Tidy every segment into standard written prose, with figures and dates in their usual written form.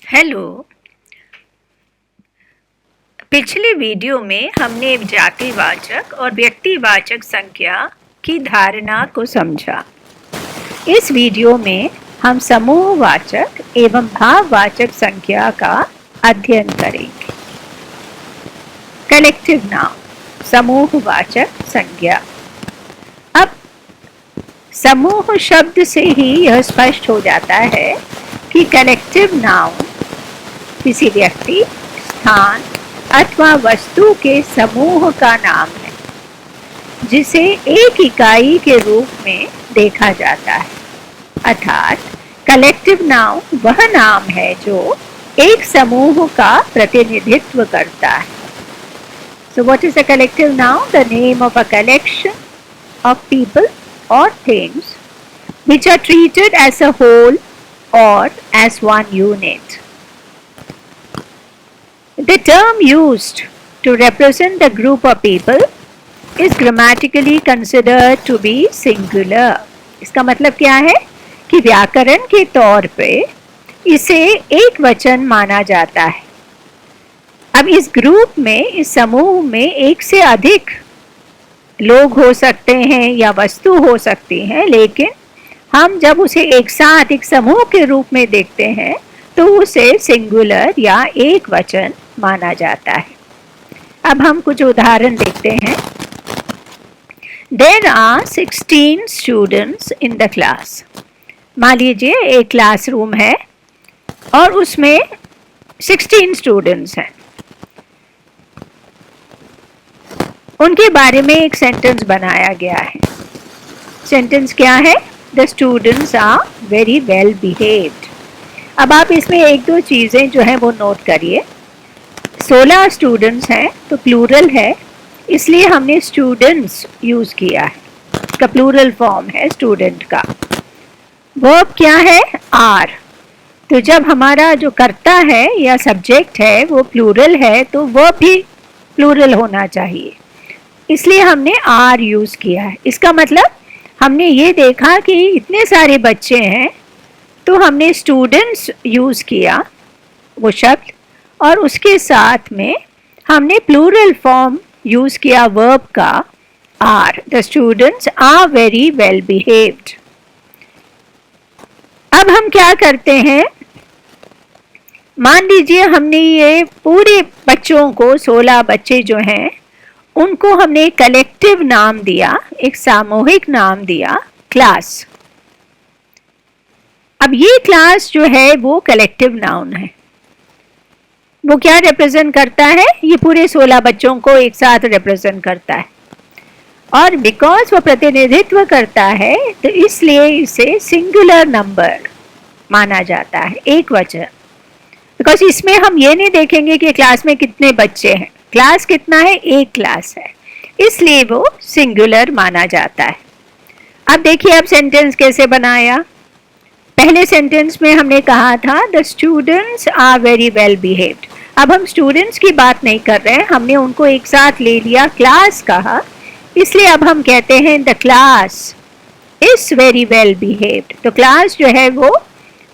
Hello. पिछले video में हमने जातिवाचक और व्यक्तिवाचक संज्ञा की धारणा को समझा। इस वीडियो में हम समूहवाचक एवं भाववाचक संज्ञा का अध्ययन करेंगे। कलेक्टिव नाउन, समूहवाचक संज्ञा। अब समूह शब्द से ही यह स्पष्ट हो जाता है कि कलेक्टिव नाउन किसी व्यक्ति, स्थान अथवा वस्तु के समूह का नाम है जिसे एक इकाई के रूप में देखा जाता है। अर्थात कलेक्टिव नाउन वह नाम है जो एक समूह का प्रतिनिधित्व करता है। So what is a collective noun? The name of a collection of people or things which are treated as a whole or as one unit. The term used to represent the group of people is grammatically considered to be singular. इसका मतलब क्या है कि व्याकरण के तौर पे इसे एक वचन माना जाता है। अब इस ग्रुप में, इस समूह में एक से अधिक लोग हो सकते हैं या वस्तु हो सकती हैं, लेकिन हम जब उसे एक साथ एक समूह के रूप में देखते हैं तो उसे सिंगुलर या एक वचन माना जाता है। अब हम कुछ उदाहरण देखते हैं। There are 16 students in the class. मान लीजिए एक क्लासरूम है और उसमें 16 स्टूडेंट्स हैं। उनके बारे में एक सेंटेंस बनाया गया है। सेंटेंस क्या है? The students are very well behaved. अब आप इसमें एक दो चीज़ें जो हैं वो नोट करिए। 16 स्टूडेंट्स हैं तो प्लूरल है, इसलिए हमने स्टूडेंट्स यूज़ किया है। इसका प्लूरल फॉर्म है स्टूडेंट का। वर्ब क्या है? आर। तो जब हमारा जो कर्ता है या सब्जेक्ट है वो प्लूरल है तो वर्ब भी प्लूरल होना चाहिए, इसलिए हमने आर यूज़ किया है। इसका मतलब हमने ये देखा कि इतने सारे बच्चे हैं तो हमने स्टूडेंट्स यूज़ किया वो शब्द, और उसके साथ में हमने प्लूरल फॉर्म यूज़ किया वर्ब का are. The students are very well behaved. अब हम क्या करते हैं, मान लीजिए हमने ये पूरे बच्चों को 16 बच्चे जो हैं उनको हमने एक कलेक्टिव नाम दिया, एक सामूहिक नाम दिया, क्लास। अब ये क्लास जो है वो कलेक्टिव नाउन है। वो क्या रिप्रेजेंट करता है? ये पूरे 16 बच्चों को एक साथ रिप्रेजेंट करता है, और बिकॉज वो प्रतिनिधित्व करता है तो इसलिए इसे सिंगुलर नंबर माना जाता है, एक वचन। बिकॉज इसमें हम ये नहीं देखेंगे कि क्लास में कितने बच्चे हैं, क्लास कितना है, एक क्लास है, इसलिए वो सिंगुलर माना जाता है। अब देखिए अब सेंटेंस कैसे बनाया। पहले सेंटेंस में हमने कहा था the students are very well behaved. अब हम स्टूडेंट्स की बात नहीं कर रहे हैं, हमने उनको एक साथ ले लिया, क्लास कहा, इसलिए अब हम कहते हैं the class is very well behaved. तो क्लास जो है वो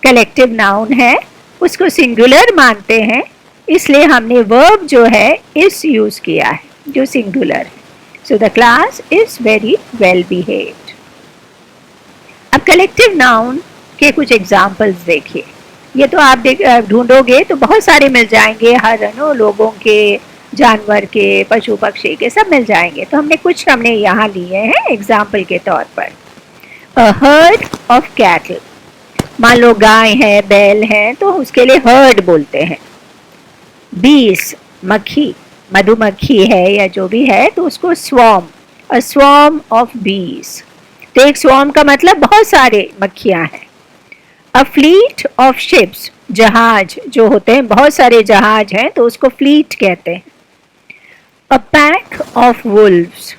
कलेक्टिव नाउन है, उसको सिंगुलर मानते हैं, इसलिए हमने वर्ब जो है इस यूज किया है जो सिंगुलर है। So the class is very well behaved. अब कलेक्टिव नाउन के कुछ एग्जाम्पल्स देखिए। ये तो आप ढूंढोगे तो बहुत सारे मिल जाएंगे, हर लोगों के, जानवर के, पशु पक्षी के, सब मिल जाएंगे। तो हमने यहाँ लिए हैं एग्जाम्पल के तौर पर। अ हर्ड ऑफ कैटल, मान लो गाय है, बैल है, तो उसके लिए हर्ड बोलते हैं। बीस, मक्खी, मधुमक्खी है या जो भी है तो उसको स्वॉर्म, अ स्वॉर्म ऑफ बीस। तो एक स्वॉर्म का मतलब बहुत सारे मक्खियां हैं। अ फ्लीट ऑफ शिप्स, जहाज जो होते हैं, बहुत सारे जहाज हैं तो उसको फ्लीट कहते हैं। A pack of Wolves,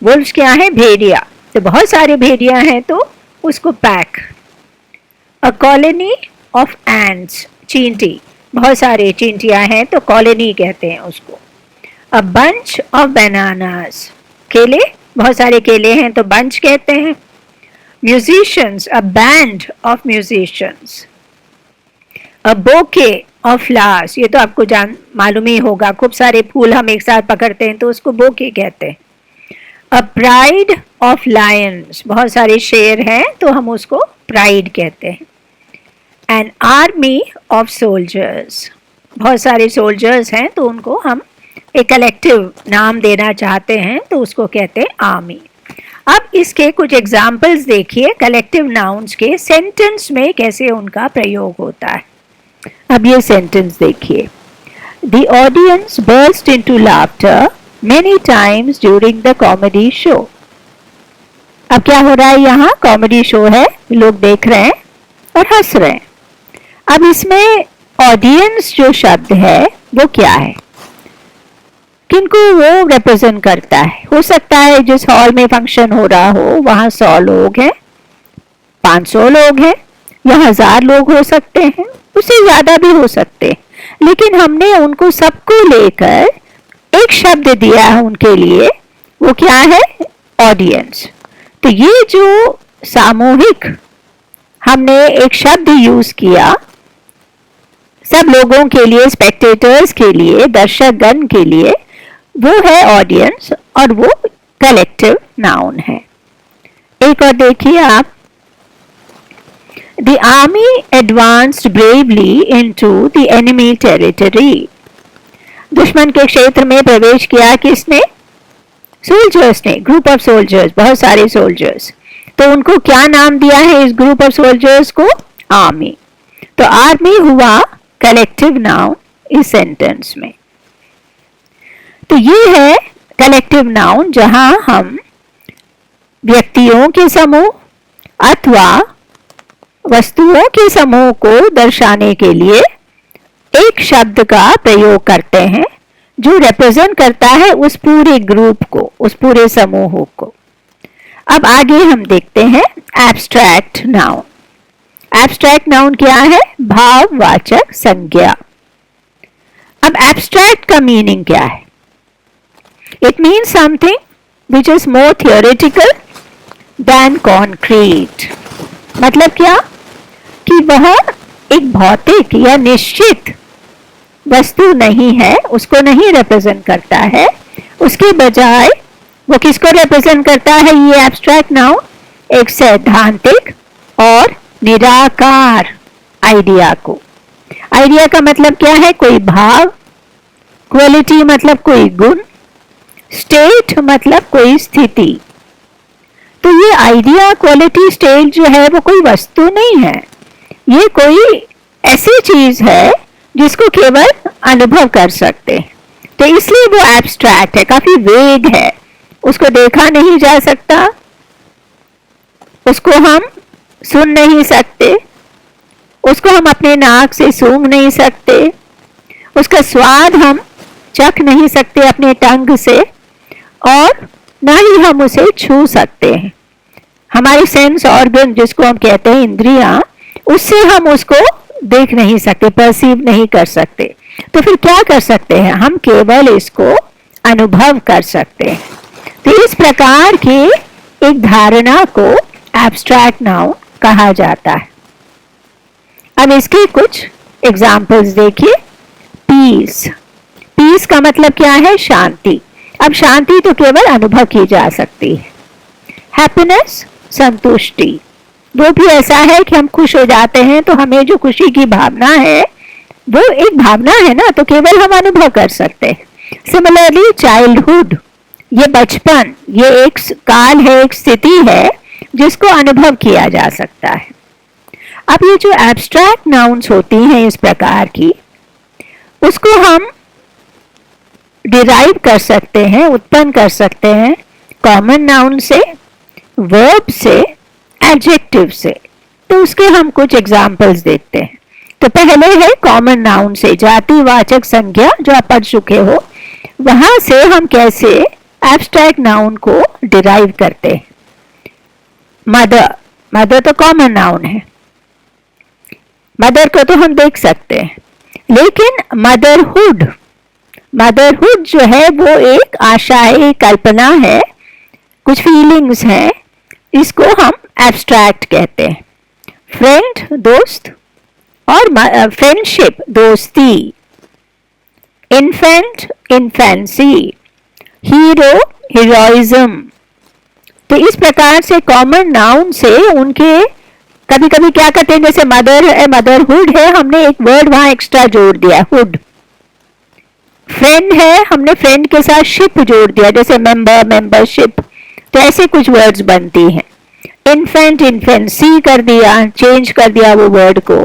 Wolves क्या है? भेड़िया, तो बहुत सारे भेड़िया हैं तो उसको pack. A colony of ants, चींटी, बहुत सारे चींटियां हैं तो कॉलोनी कहते हैं उसको। अ बंच ऑफ बनानास, केले, बहुत सारे केले हैं तो बंच कहते हैं। Musicians, a band of musicians. A bouquet of flowers, ये तो आपको मालूम ही होगा, खूब सारे फूल हम एक साथ पकड़ते हैं तो उसको बोके कहते हैं। अ प्राइड ऑफ लायंस, बहुत सारे शेर हैं तो हम उसको प्राइड कहते हैं। एन आर्मी ऑफ सोल्जर्स, बहुत सारे सोल्जर्स हैं तो उनको हम एक कलेक्टिव नाम देना चाहते हैं तो उसको कहते हैं आर्मी। अब इसके कुछ एग्जाम्पल्स देखिए कलेक्टिव नाउन्स के, सेंटेंस में कैसे उनका प्रयोग होता है। अब ये सेंटेंस देखिए, the audience burst into laughter many times during the comedy show. अब क्या हो रहा है, यहाँ कॉमेडी शो है, लोग देख रहे हैं और हंस रहे हैं। अब इसमें ऑडियंस जो शब्द है वो क्या है, किनको वो रिप्रेजेंट करता है? हो सकता है जिस हॉल में फंक्शन हो रहा हो वहां 100 लोग हैं, 500 लोग हैं या 1000 लोग हो सकते हैं, उससे ज्यादा भी हो सकते हैं, लेकिन हमने उनको सबको लेकर एक शब्द दिया है उनके लिए, वो क्या है? ऑडियंस। तो ये जो सामूहिक हमने एक शब्द यूज किया सब लोगों के लिए, स्पेक्टेटर्स के लिए, दर्शक गण के लिए, वो है ऑडियंस और वो कलेक्टिव नाउन है। एक और देखिए आप, the army advanced bravely into the enemy territory. दुश्मन के क्षेत्र में प्रवेश किया किसने? सोल्जर्स ने, ग्रुप ऑफ सोल्जर्स, बहुत सारे सोल्जर्स। तो उनको क्या नाम दिया है इस ग्रुप ऑफ सोल्जर्स को? आर्मी। तो आर्मी हुआ कलेक्टिव नाउन इस सेंटेंस में। तो ये है कलेक्टिव नाउन जहां हम व्यक्तियों के समूह अथवा वस्तुओं के समूह को दर्शाने के लिए एक शब्द का प्रयोग करते हैं जो रिप्रेजेंट करता है उस पूरे ग्रुप को, उस पूरे समूह को। अब आगे हम देखते हैं एब्स्ट्रैक्ट नाउन। एब्स्ट्रैक्ट नाउन क्या है? भाववाचक संज्ञा। अब एब्स्ट्रैक्ट का मीनिंग क्या है? It means something which is more theoretical than concrete. मतलब क्या कि वह एक भौतिक या निश्चित वस्तु नहीं है, उसको नहीं रिप्रेजेंट करता है, उसके बजाय वो किसको रिप्रेजेंट करता है? ये एब्स्ट्रैक्ट नाउन एक सैद्धांतिक और निराकार आइडिया को। आइडिया का मतलब क्या है? कोई भाव, क्वालिटी मतलब कोई गुण, स्टेट मतलब कोई स्थिति। तो ये आइडिया, क्वालिटी, स्टेट जो है वो कोई वस्तु नहीं है, ये कोई ऐसी चीज है जिसको केवल अनुभव कर सकते हैं। तो इसलिए वो एब्स्ट्रैक्ट है, काफी वेग है, उसको देखा नहीं जा सकता, उसको हम सुन नहीं सकते, उसको हम अपने नाक से सूंघ नहीं सकते, उसका स्वाद हम चख नहीं सकते अपने टंग से, और ना ही हम उसे छू सकते हैं। हमारी सेंस ऑर्गन जिसको हम कहते हैं इंद्रियां, उससे हम उसको देख नहीं सकते, परसीव नहीं कर सकते। तो फिर क्या कर सकते हैं? हम केवल इसको अनुभव कर सकते हैं। तो इस प्रकार की एक धारणा को एब्स्ट्रैक्ट नाउन कहा जाता है। अब इसके कुछ एग्जाम्पल्स देखिए। पीस, पीस का मतलब क्या है? शांति। अब शांति तो केवल अनुभव की जा सकती है। हैप्पीनेस, संतुष्टि, वो भी ऐसा है कि हम खुश हो जाते हैं तो हमें जो खुशी की भावना है वो एक भावना है ना, तो केवल हम अनुभव कर सकते हैं। सिमिलरली चाइल्डहुड, ये बचपन, ये एक काल है, एक स्थिति है जिसको अनुभव किया जा सकता है। अब ये जो एब्स्ट्रैक्ट नाउन्स होती हैं इस प्रकार की, उसको हम डिराइव कर सकते हैं, उत्पन्न कर सकते हैं कॉमन नाउन से, वर्ब से, एडजेक्टिव से। तो उसके हम कुछ एग्जाम्पल्स देखते हैं। तो पहले है कॉमन नाउन से, जातिवाचक संज्ञा जो आप पढ़ चुके हो, वहां से हम कैसे एब्स्ट्रैक्ट नाउन को डिराइव करते हैं। मदर, मदर तो कॉमन नाउन है, मदर को तो हम देख सकते हैं, लेकिन मदरहुड, मदरहुड जो है वो एक आशा है, एक कल्पना है, कुछ फीलिंग्स हैं, इसको हम एब्स्ट्रैक्ट कहते हैं। फ्रेंड, दोस्त, और फ्रेंडशिप दोस्ती, इन्फेंट इन्फेंसी, हीरो हीरोइज्म। तो इस प्रकार से कॉमन नाउन से उनके कभी कभी क्या करते हैं, जैसे मदर है, मदरहुड है, हमने एक वर्ड वहां एक्स्ट्रा जोड़ दिया, हुड। फ्रेंड है, हमने फ्रेंड के साथ शिप जोड़ दिया, जैसे मेंबर मेंबरशिप। तो ऐसे कुछ वर्ड्स बनती हैं। इन्फेंट इन्फेंसी कर दिया, चेंज कर दिया वो वर्ड को।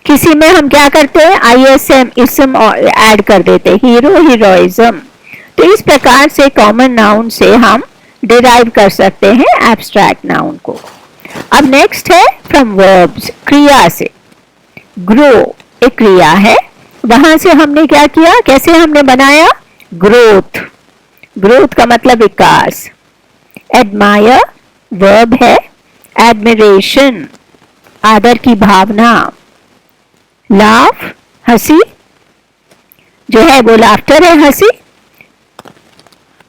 किसी में हम क्या करते हैं, आईएसएम इसम ऐड कर देते, हीरो हीरोइज्म। तो इस प्रकार से कॉमन नाउन से हम डिराइव कर सकते हैं एब्स्ट्रैक्ट नाउन को। अब नेक्स्ट है फ्रॉम वर्ब्स, क्रिया से। ग्रो एक क्रिया है, वहां से हमने क्या किया, कैसे हमने बनाया, ग्रोथ। ग्रोथ का मतलब विकास। एडमायर वर्ब है, एडमिरेशन आदर की भावना। लाफ हंसी, जो है वो लाफ्टर है, हंसी।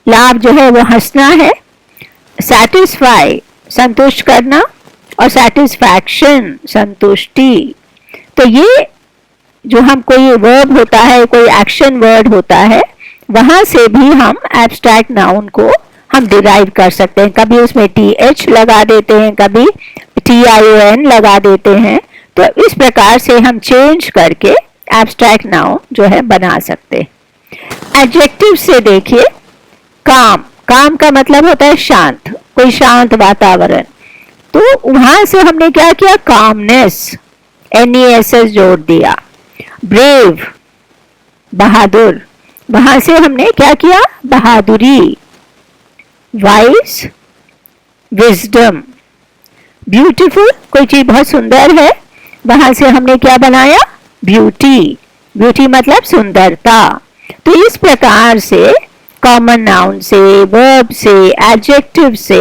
लाफ जो है वो हंसना है। सैटिस्फाई संतुष्ट करना, और सैटिस्फैक्शन संतुष्टि। तो ये जो हम कोई वर्ब होता है, कोई एक्शन वर्ड होता है, वहां से भी हम एब्स्ट्रैक्ट नाउन को हम डिराइव कर सकते हैं। कभी उसमें TH लगा देते हैं, कभी TION लगा देते हैं। तो इस प्रकार से हम चेंज करके एब्स्ट्रैक्ट नाउन जो है बना सकते हैं। एडजेक्टिव से देखिए, काम, काम का मतलब होता है शांत, कोई शांत वातावरण। तो वहां से हमने क्या किया, कामनेस, NESS जोड़ दिया। ब्रेव बहादुर, वहां से हमने क्या किया, बहादुरी। Wise wisdom. ब्यूटीफुल कोई चीज बहुत सुंदर है, वहां से हमने क्या बनाया, ब्यूटी। ब्यूटी मतलब सुंदरता। तो इस प्रकार से कॉमन नाउन से, वर्ब से, एडजेक्टिव से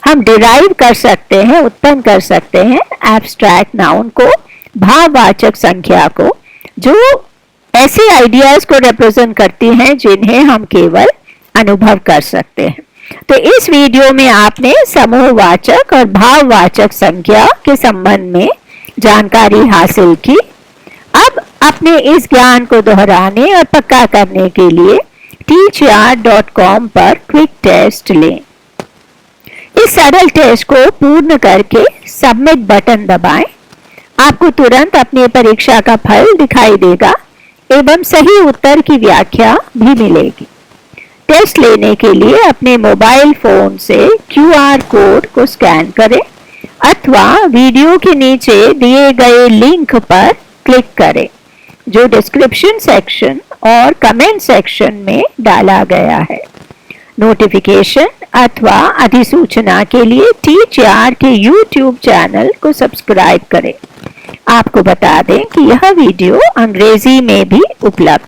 हम डिराइव कर सकते हैं, उत्पन्न कर सकते हैं एब्स्ट्रैक्ट नाउन को, भाववाचक संख्या को, जो ऐसे आइडियाज को रिप्रेजेंट करती हैं जिन्हें हम केवल अनुभव कर सकते हैं। तो इस वीडियो में आपने समूहवाचक और भाववाचक संख्या के संबंध में जानकारी हासिल की। अब अपने इस ज्ञान को दोहराने और पक्का करने के लिए teachyard.com पर क्विक टेस्ट लें। इस सरल टेस्ट को पूर्ण करके सबमिट बटन दबाएं। आपको तुरंत अपनी परीक्षा का फल दिखाई देगा एवं सही उत्तर की व्याख्या भी मिलेगी। टेस्ट लेने के लिए अपने मोबाइल फोन से QR कोड को स्कैन करें अथवा वीडियो के नीचे दिए गए लिंक पर क्लिक करें, जो डिस्क्रिप्शन सेक्शन और कमेंट सेक्शन में डाला गया है। नोटिफिकेशन अथवा अधिसूचना के लिए टीचर के YouTube चैनल को सब्सक्राइब करें। आपको बता दें कि यह वीडियो अंग्रेजी में भी उपलब्ध